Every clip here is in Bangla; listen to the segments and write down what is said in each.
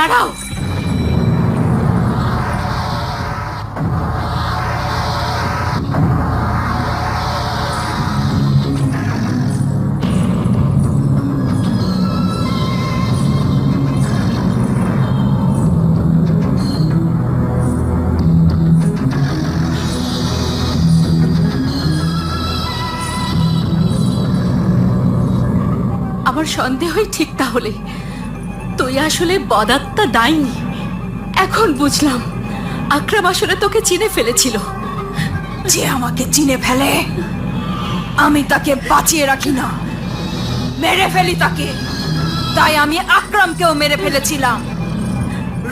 দাঁড়াও। আমার সন্দেহই ঠিক তাহলে তুই আসলে বদাত্তা ডাইনি। এখন বুঝলাম আকরাম আসলে তোকে চিনে ফেলেছিল। যে আমাকে চিনে ফেলে আমি তাকে বাঁচিয়ে রাখি না, মেরে ফেলি তাকে। তাই আমি আকরামকেও মেরে ফেলেছিলাম,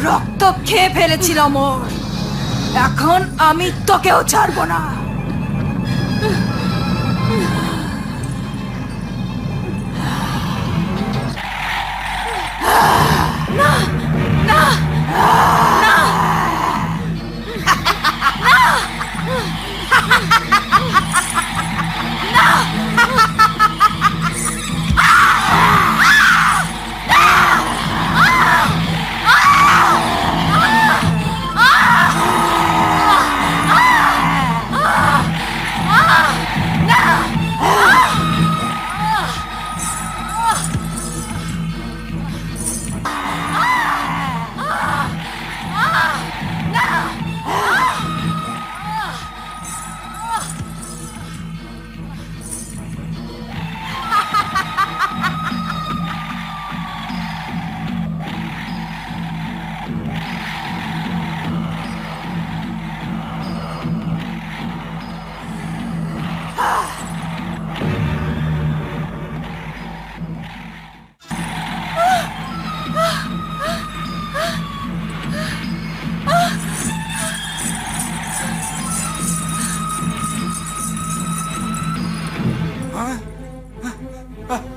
রক্ত খেয়ে ফেলেছিলাম ওর। এখন আমি তোকেও ছাড়বো না।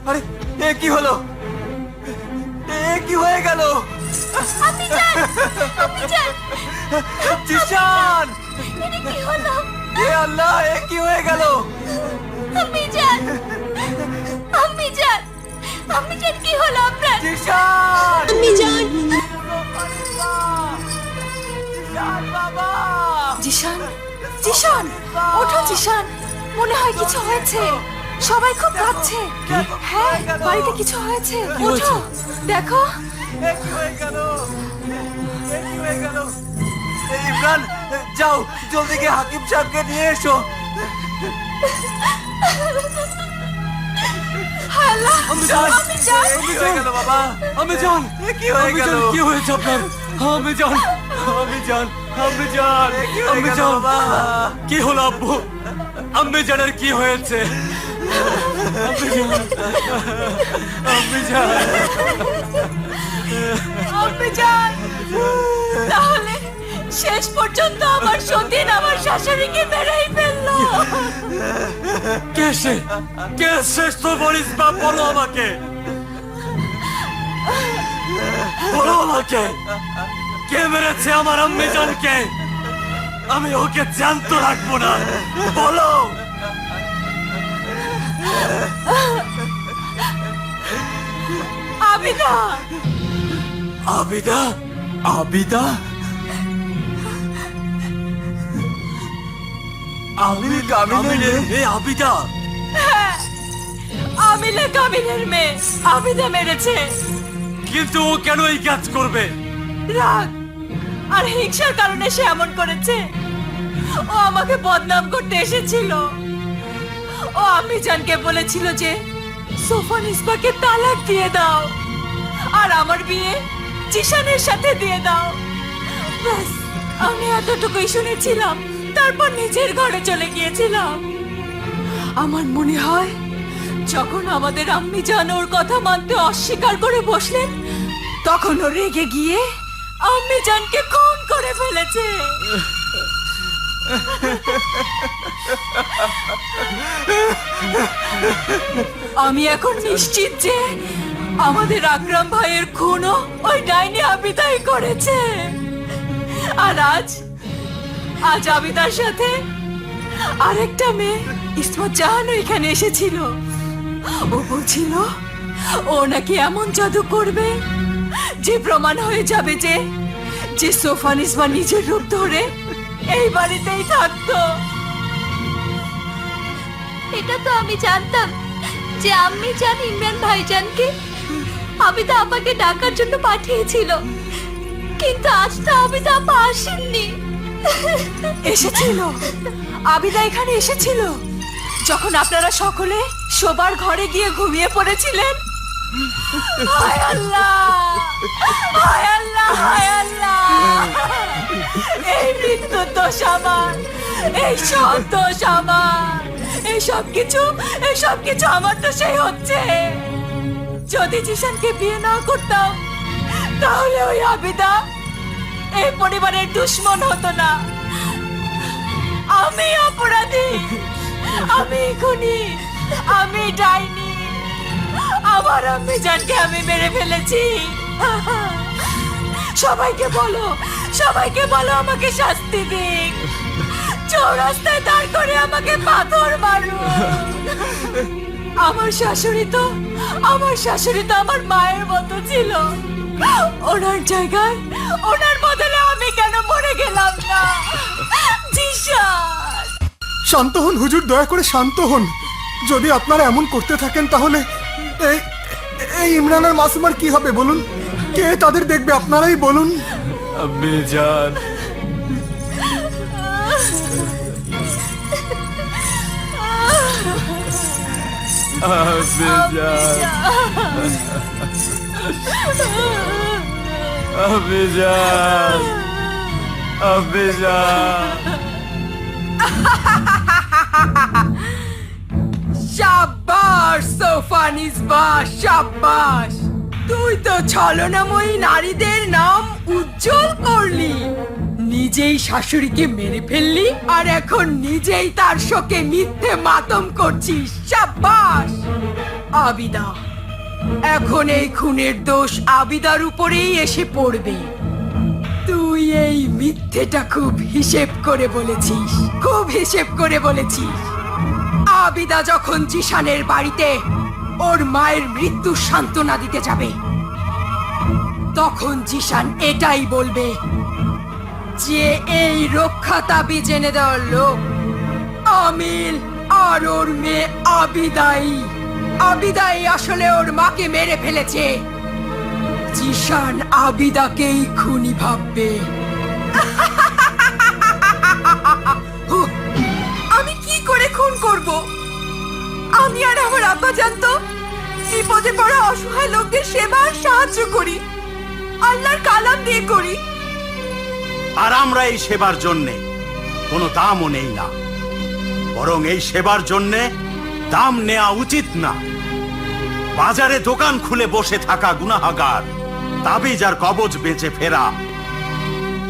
আরে এ কি হলো? এ কি হয়ে গেল? জিশান! এ আল্লাহ, এ কি হয়ে গেল? কি হলো আপনার? জিশান! আম্মিজান! জিশান বাবা! জিশান, জিশান, ওঠো জিশান, মনে হয় কিছু হয়েছে। সবাই খুব কাঁদছে। হ্যাঁ, বাড়িতে কিছু হয়েছে। ওঠো, দেখো। এ কি হয়ে গেল? এ কি হয়ে গেল? ইমরান, যাও জলদি গিয়ে হাকিম সাহেবকে নিয়ে এসো। আল্লাহ, আম্মিজান! আম্মিজান! এ কি হয়ে গেল বাবা? আম্মিজান! এ কি হয়ে গেল? আম্মিজান, কি হয়েছে আপনার? আম্মিজান! আম্মিজান! আম্মিজান! এ কি হয়ে গেল আম্মিজান! বাবা? কি হলো আব্বু? আম্মিজানের কি হয়েছে? আম্মিজান! আম্মিজান! আম্মিজান! তাহলে শেষ পর্যন্ত আমার সতীন আমার শাশুড়িকে মেরেই ফেললো। কে সে? কে শেষ তো বলিস বা বলো আমাকে। বলো আমাকে, কে মেরেছে আমার আম্মিজানকে? আমি ওকে জ্যান্ত রাখবো না। বলো। আবিদা! আবিদা? আবিদা? আমি কামিলের মেয়ে আবিদা? আমিলে কামিলের মেয়ে আবিদা মেরেছে। কিন্তু ও কেন এই কাজ করবে? রাগ আর হিংসার কারণে সে এমন করেছে। ও আমাকে বদনাম করতে এসেছিল। ও আম্মিজানকে বলেছিল যে সোফান ইসবাকে তালাক দিয়ে দাও আর আমার বিয়ে জিশানের সাথে দিয়ে দাও। ব্যাস, আমি এতটুকুই শুনেছিলাম, তারপর নিজের ঘরে চলে গিয়েছিলাম। আমার মনে হয় যখন আমাদের আম্মিজান ওর কথা মানতে অস্বীকার করে বসলেন, তখন ও রেগে গিয়ে আম্মিজানকে খুন করে ফেলেছে। আমি এখন নিশ্চিত যে আমাদের আকরাম ভাইয়ের খুনও ওই ডাইনি আবিদাই করেছে। আর আজ আবিদার সাথে আরেকটা মেয়ে ইসমত জাহানও এখানে এসেছিল। ও বলছিল ও নাকি এমন জাদু করবে যে প্রমাণ হয়ে যাবে যে যে সোফানিসমা নিজের রূপ ধরে এই বাড়িতেই থাকতো। এটা তো আমি জানতাম যে আম্মি জান ইমরান ভাইজানকে আবিদা আপাকে ডাকার জন্য পাঠিয়েছিল, কিন্তু আজ তো আবিদা আপা আসেননি। এসেছিল, আবিদা এখানে এসেছিল যখন আপনারা সকলে শোবার ঘরে গিয়ে ঘুমিয়ে পড়েছিলেন। হায় আল্লাহ, হায় আল্লাহ, হায় আল্লাহ! এই মৃত্যুর দোষ আমার, এই সব দোষ আমার, এই সব কিছু আমার দোষেই হচ্ছে। যদি জিশানকে বিয়ে না করতাম তাহলে ওই আবিদা এই পরিবারের দুশ্মন হতো না। আমি অপরাধী, আমি খুনি, আমি ডাইনি। আমার আম্মি জানকে আমি মেরে ফেলেছি। সবাইকে বলো আমাকে শাস্তি দিক, চৌরাস্তায় দাঁড় করে আমাকে পাথর মারুন। আমার শাশুড়ি তো আমার মায়ের মতো ছিল। ওনার জায়গায়, ওনার বদলে আমি কেন মরে গেলাম না? জিশান! শান্ত হন হুজুর, দয়া করে শান্ত হন। যদি আপনারা এমন করতে থাকেন তাহলে এই ইমরান আর মাসুমার কি হবে বলুন? কে তাদের দেখবে আপনারাই বলুন। আম্মি জান, আম্মি জান, আম্মি জান, আম্মি জান। শাবাশ সোফানিসমা, শাবাশ! তুই তো ছলনাময়ী নারীদের নাম উজ্জ্বল করলি, নিজেই শাশুড়িকে মেরে ফেললি, আর এখন নিজেই তার শোকে মিথ্যে মাতম করছিস। শাবাশ! আবিদা, এখন এই খুনের দোষ আবিদার উপরেই এসে পড়বে। তুই এই মিথ্যেটা খুব হিসেব করে বলেছিস। আবিদা যখন জিশানের বাড়িতে ওর মায়ের মৃত্যু সান্ত্বনা দিতে যাবে, তখন জিশান এটাই বলবে যে এই রক্ষা তাবিজ এনে দেওয়ার লোক আমিল আর ওর মেয়ে আবিদাই আসলে ওর মাকে মেরে ফেলেছে। জিশান আবিদাকেই খুনি ভাববে। আমি কি করে খুন করব? আমি আর আমার আব্বা জানতো বিপদে পড়া অসহায় লোকদের সেবা আর সাহায্য করি, আল্লাহর কালাম দিয়ে করি। আর আমরা এই সেবার জন্যে কোনো দামও নেই না, বরং এই সেবার জন্যে দাম নেওয়া উচিত না। বাজারে দোকান খুলে বসে থাকা গুনাহগার, তাবিজ আর কবজ বেঁচে ফেরা,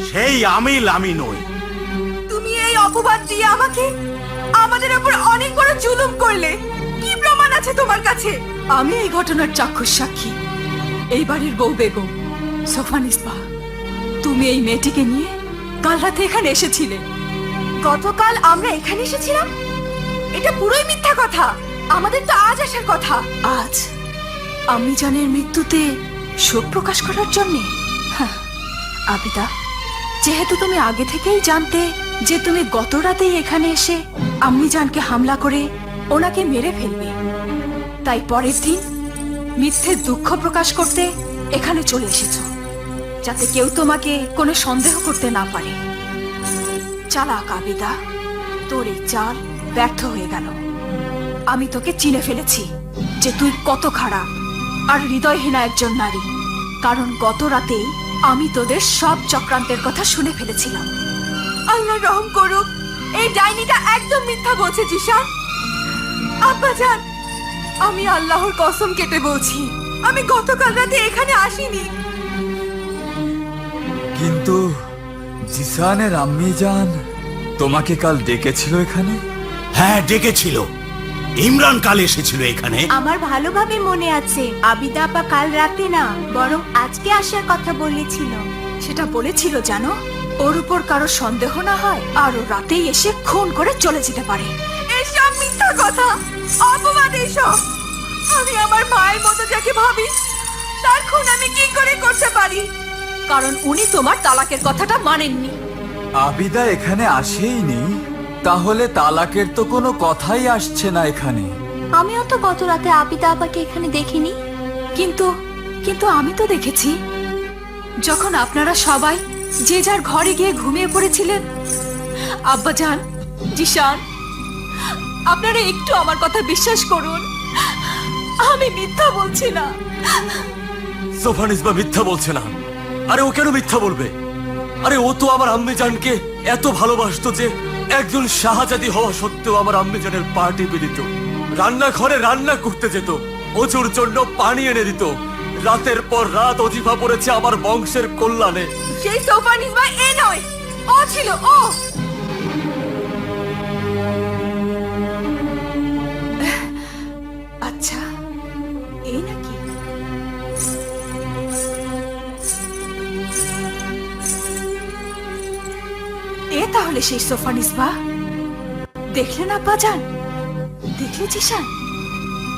সেই আমিল আমি নই। তুমি এই অপবাদ দিয়ে আমাদের উপর অনেক বড় জুলুম করলে। কি প্রমাণ আছে তোমার কাছে? আমি এই ঘটনার চাক্ষুষ সাক্ষী। এই বাড়ির বউ বেগম সোফানিসমা, তুমি এই মেয়েটিকে নিয়ে কাল রাতে এখানে এসেছিলে। গতকাল আমরা এখানে এসেছিলাম? এটা পুরোই মিথ্যা কথা। আমাদের তো আজ আসার কথা। আজ আম্মি জানের মৃত্যুতে শোক প্রকাশ করার জন্য? আবিদা, যেহেতু তুমি আগে থেকেই জানতে যে তুমি গত রাতেই এখানে এসে আম্মি জানকে হামলা করে ওনাকে মেরে ফেলবে, তাই পরের দিন মিথ্যে দুঃখ প্রকাশ করতে এখানে চলে এসেছো, যাতে কেউ তোমাকে কোনো সন্দেহ করতে না পারে। চালাক আবিদা, তোর এই চাল ব্যর্থ হয়ে গেল। আমি তোকে চিনে ফেলেছি যে তুই কত খারাপ আর হৃদয়হীনা একজন নারী, কারণ গত রাতেই আমি তোদের সব চক্রান্তের কথা শুনে ফেলেছিলাম। আল্লাহ রহম করুক, এই ডাইনিটা একদম মিথ্যা বলছে জিশান। আব্বাজান, আমি আল্লাহর কসম কেটে বলছি, আমি গতকাল রাতে এখানে আসিনি। কিন্তু জিসানের আম্মি জান তোমাকে কাল ডেকেছিল এখানে? হ্যাঁ, ডেকেছিল। ইমরান কাল এসেছিল এখানে। আমার ভালোভাবে মনে আছে, আবিদা আপা কাল রাতে না বরং আজকে আসার কথা বলেছিল। সেটা বলেছিল জানো, ওর উপর কারো সন্দেহ না হয় আর ও রাতেই এসে খুন করে চলে যেতে পারে। এসব মিথ্যা কথা, অপবাদ এসব। আমি আমার মায়ের মতো যাকে ভাবি তার খুন আমি কি করে করতে পারি? কারণ উনি তোমার তালাকের কথাটা মানেননি। আবিদা এখানে আসেইনি, তাহলে তালাকের তো কোনো কথাই আসছে না এখানে। আমিও তো গত রাতে আবিদা আপাকে এখানে দেখিনি। কিন্তু কিন্তু আমি তো দেখেছি যখন আপনারা সবাই যে যার ঘরে গিয়ে ঘুমিয়ে পড়েছিলেন। আব্বাজান, জিশান, আপনারা একটু আমার কথা বিশ্বাস করুন, আমি মিথ্যা বলছি না। সোফান ইসবা মিথ্যা বলছে না। আরে ও কেন মিথ্যা বলবে? আরে ও তো আমার আম্মিজানকে এত ভালোবাসতো যে একজন শাহজাদি হওয়া সত্ত্বেও আমার আম্মিজানের পা টিপে দিত, রান্নাঘরে রান্না করতে যেত, অজুর জন্য পানি এনে দিত, রাতের পর রাত অজিফা পড়েছে আমার বংশের কল্যাণে। সেই সোফান ইসবা এ নয়, ও ছিল ও। আচ্ছা, এই নাকি? এ তাহলে সেই সোফান ইসবা। দেখলেন আব্বাজান, দেখলে জিশান,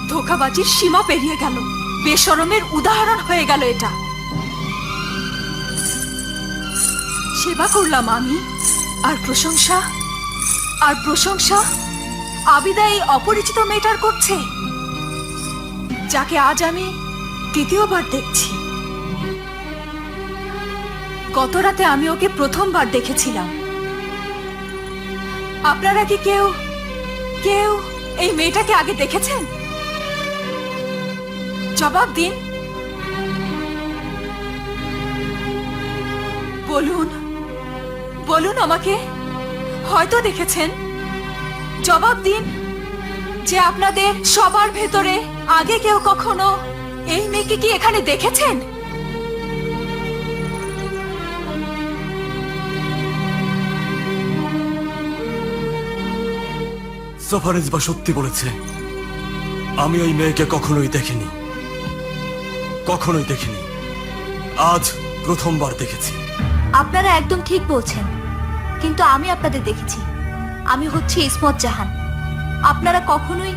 ধোঁকাবাজির সীমা পেরিয়ে গেল, বেশরমের উদাহরণ হয়ে গেল এটা। সেবা করলাম আমি, আর প্রশংসা আবিদা এই অপরিচিত মেয়েটার করছে, যাকে আজ আমি দ্বিতীয়বার দেখছি। গত রাতে আমি ওকে প্রথমবার দেখেছিলাম। আপনারা কি কেউ কেউ এই মেয়েটাকে আগে দেখেছেন? জবাব দিন, বলুন বলুন আমাকে। হয়তো দেখেছেন, জবাব দিন যে আপনাদের সবার ভেতরে আগে কেউ কখনো এই মেয়েকে কি এখানে দেখেছেন? সোফান ইসবা সত্যি বলেছে, আমি ওই মেয়েকে কখনোই দেখিনি, আজ প্রথমবার দেখেছি। আপনারা একদম ঠিক বলছেন, কিন্তু আমি আপনাদের দেখেছি। আমি হচ্ছি ইসমত জাহান। আপনারা কখনোই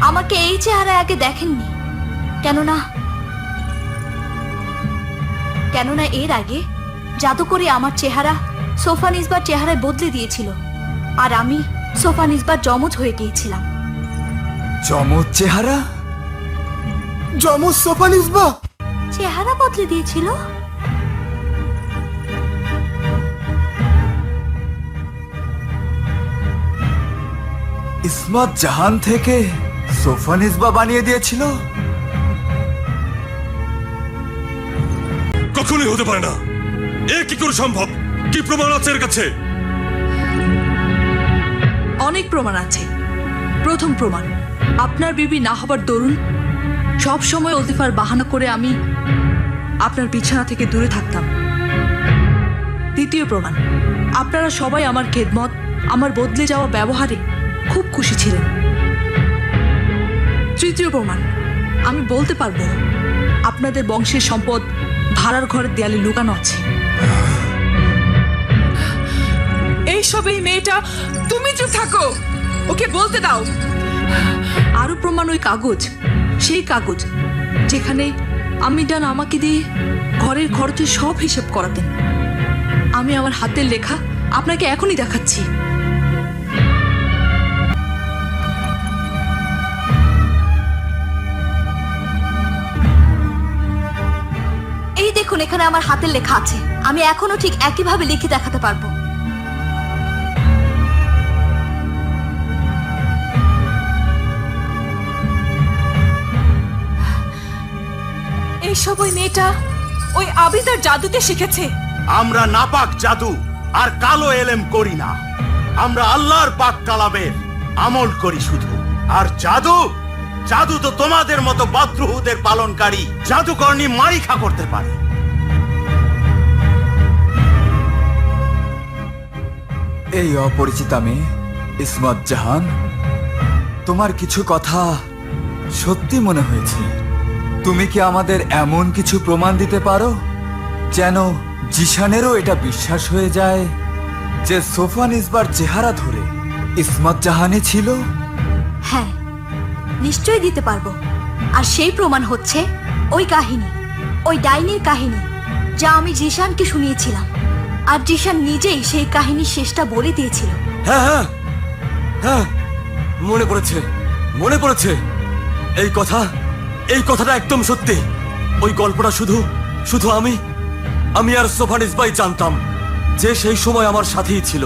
আমাকে এই চেহারায় আগে দেখেননি, কেননা এর আগে জাদু করে আমার চেহারা সোফান ইসবার চেহারায় বদলে দিয়েছিল, আর আমি সোফান ইসবার যমজ হয়ে গিয়েছিলাম। চমৎ চেহারা? যমজ সোফান ইসবা? চেহারা বদলে দিয়েছিল? ইসমত জাহান থেকে সোফান ইসবা বানিয়ে দিয়েছিল? কখনোই হতে পারে না। এ কি করে সম্ভব? কি প্রমাণ আছে এর কাছে? অনেক প্রমাণ আছে। প্রথম প্রমাণ, আপনার বিবি না হবার দরুন সব সময় ওজিফার বাহানা করে আমি আপনার বিছানা থেকে দূরে থাকতাম। দ্বিতীয় প্রমাণ, আপনারা সবাই আমার খেদমত, আমার বদলে যাওয়া ব্যবহারে খুব খুশি ছিলেন। তৃতীয় প্রমাণ, আমি বলতে পারবো আপনাদের বংশের সম্পদ ভাড়ার ঘরের দেয়ালে লুকানো আছে। এইসব এই মেয়েটা, তুমি চুপ থাকো, ওকে বলতে দাও। আরো প্রমাণ ওই কাগজ, সেই কাগজ যেখানে আম্মিজান আমাকে দিয়ে ঘরের খরচের সব হিসেব করাতেন। আমি আমার হাতের লেখা আপনাকে এখনই দেখাচ্ছি। এই দেখুন, এখানে আমার হাতের লেখা আছে। আমি এখনো ঠিক একইভাবে লিখে দেখাতে পারবো। এইসব ওই মেয়েটা ওই আবিদার জাদুতে শিখেছে। আমরা নাপাক জাদু আর কালো এলেম করি না, আমরা আল্লাহর পাক কালামের আমল করি শুধু। আর জাদু তো তোমাদের মতো বাদ্রুহুদের পালনকারী জাদুকর্ণী মারিখা করতে পারে। এই অপরিচিতা মেয়ে ইসমত জাহান, তোমার কিছু কথা সত্যি মনে হয়েছে। তুমি কি আমাদের এমন কিছু প্রমাণ দিতে পারো যেন জিশানেরও এটা বিশ্বাস হয়ে যায় যে সোফান ইসবার চেহারা ধরে ইসমত জাহানই ছিল? হ্যাঁ, নিশ্চয়ই দিতে পারবো। আর সেই প্রমাণ হচ্ছে ওই কাহিনী, ওই ডাইনির কাহিনী যা আমি জিশানকে শুনিয়েছিলাম, আর জিশান নিজেই সেই কাহিনীর শেষটা বলে দিয়েছিল। হ্যাঁ হ্যাঁ হ্যাঁ, মনে পড়েছে মনে পড়েছে। এই কথাটা একদম সত্যি। ওই গল্পটা শুধু আমি আর সোফানিসবাই জানতাম, যে সেই সময় আমার সাথেই ছিল।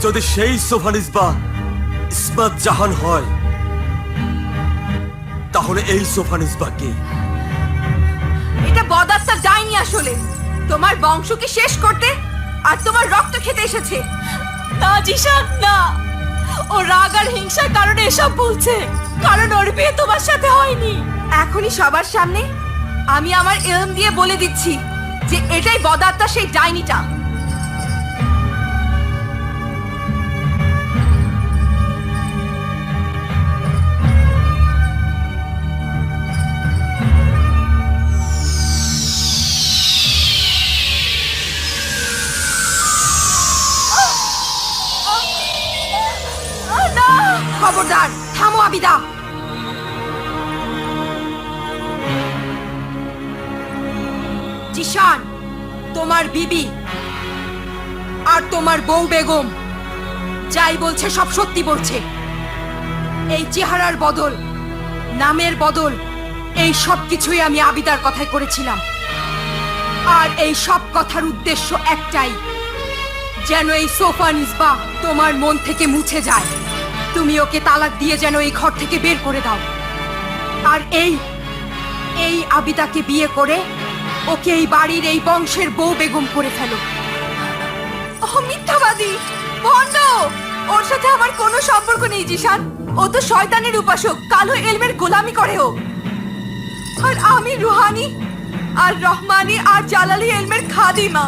যদি সেই সোফানিসবা ইসমাত জাহান হয়, তাহলে এই সোফানিসবা কে? এটা বদাস্তা ডাইনি আসলে তোমার বংশকে শেষ করতে আর তোমার রক্ত খেতে এসেছে। না জিশান না, ও রাগ আর হিংসার কারণে এসব বলছে, কারণ ওর বিয়ে তোমার সাথে হয়নি। এখনই সবার সামনে আমি আমার ইলম দিয়ে বলে দিচ্ছি যে এটাই বদাত্তা, সেই ডাইনিটা। খবরদার, থামো আবিদা। জিশান, তোমার বিবি আর তোমার বউ বেগম যাই বলছে সব সত্যি বলছে। এই চেহারার বদল, নামের বদল, এই সব কিছুই আমি আবিদার কথাই করেছিলাম। আর এই সব কথার উদ্দেশ্য একটাই, যেন এই সোফানিসবা তোমার মন থেকে মুছে যায়। তুমি ওকে তালাক দিয়ে যেন এই ঘর থেকে বের করে দাও, আর এই আবিদাকে বিয়ে করে ওকে এই বাড়ির এই বংশের বউ বেগম করে ফেলো। ও মিথ্যাবাদী, ভণ্ড, ওর সাথে আমার কোনো সম্পর্ক নেই জিশান। ও তো শয়তানের উপাসক, কালো এলমের গোলামি করে ও। আর আমি রুহানি আর রহমানি আর জালালি এলমের খাদিমা।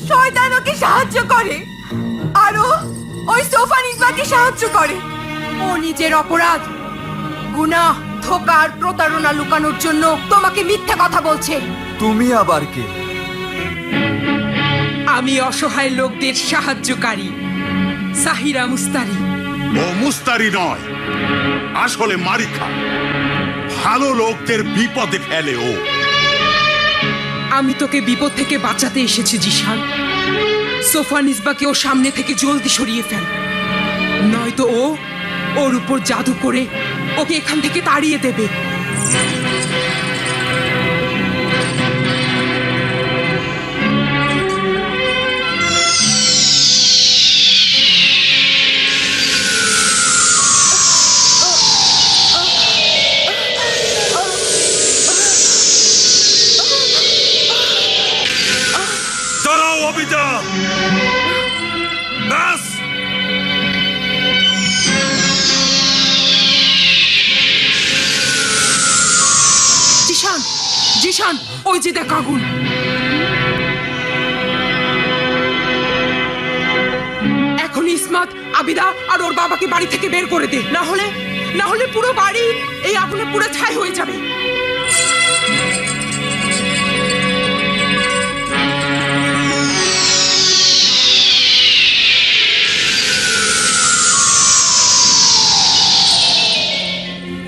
শয়তান ওকে সাহায্য করে, আর ওই সোফানিসবাকে সাহায্য করে। ও নিজের অপরাধ, গুনাহ, ধোঁকা আর প্রতারণা লুকানোর জন্য তোমাকে মিথ্যা কথা বলছে। তুমি আবার কে? আমি অসহায় লোকদের সাহায্যকারী, সাহিরা মুস্তারি। ও মুস্তারি নয়, আসলে মারিখা। ভালো লোকদের বিপদে ফেলে ও। আমি তোকে বিপদ থেকে বাঁচাতে এসেছি জিশান। সোফানিসবাকে ও সামনে থেকে জলদি সরিয়ে ফেল, নয়তো ওর উপর জাদু করে ওকে এখান থেকে তাড়িয়ে দেবে। দাঁড়াও আবিদা, ব্যাস। জিশান, জিশান, ওই যে দেখ আগুন। এখন ইসমাত, আবিদা আর ওর বাবাকে বাড়ি থেকে বের করে দে, না হলে পুরো বাড়ি এই আগুনে পুড়ে ছাই হয়ে যাবে।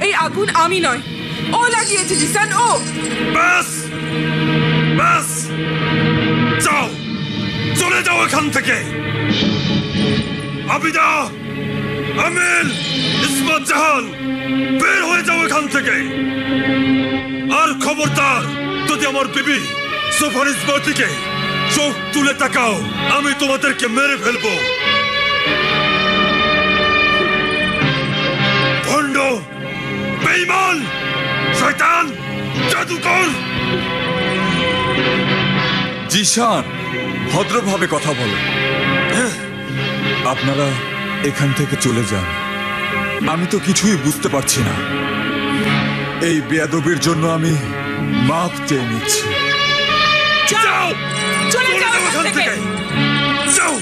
এই আগুন আমি নয়, ও লাগিয়েছে জিসান, ও। ব্যাস ব্যাস, যাও, চলে যাও এখান থেকে। আবিদা, আমিল, ইসমাত জাহান, বের হয়ে যাও এখান থেকে। আর খবরদার, যদি আমার বিবি সোফানিসবার দিকে চোখ তুলে তাকাও, আমি তোমাদেরকে মেরে ফেলবো। ভণ্ড, বেঈমান, শয়তান, জাদুকর। জিশান, ভদ্রভাবে কথা বলো। আপনারা এখান থেকে চলে যান। আমি তো কিছুই বুঝতে পারছি না। এই বেয়াদবির জন্য আমি মাফ চেয়ে নিচ্ছি। যাও, চলে যাও এখান থেকে। যাও।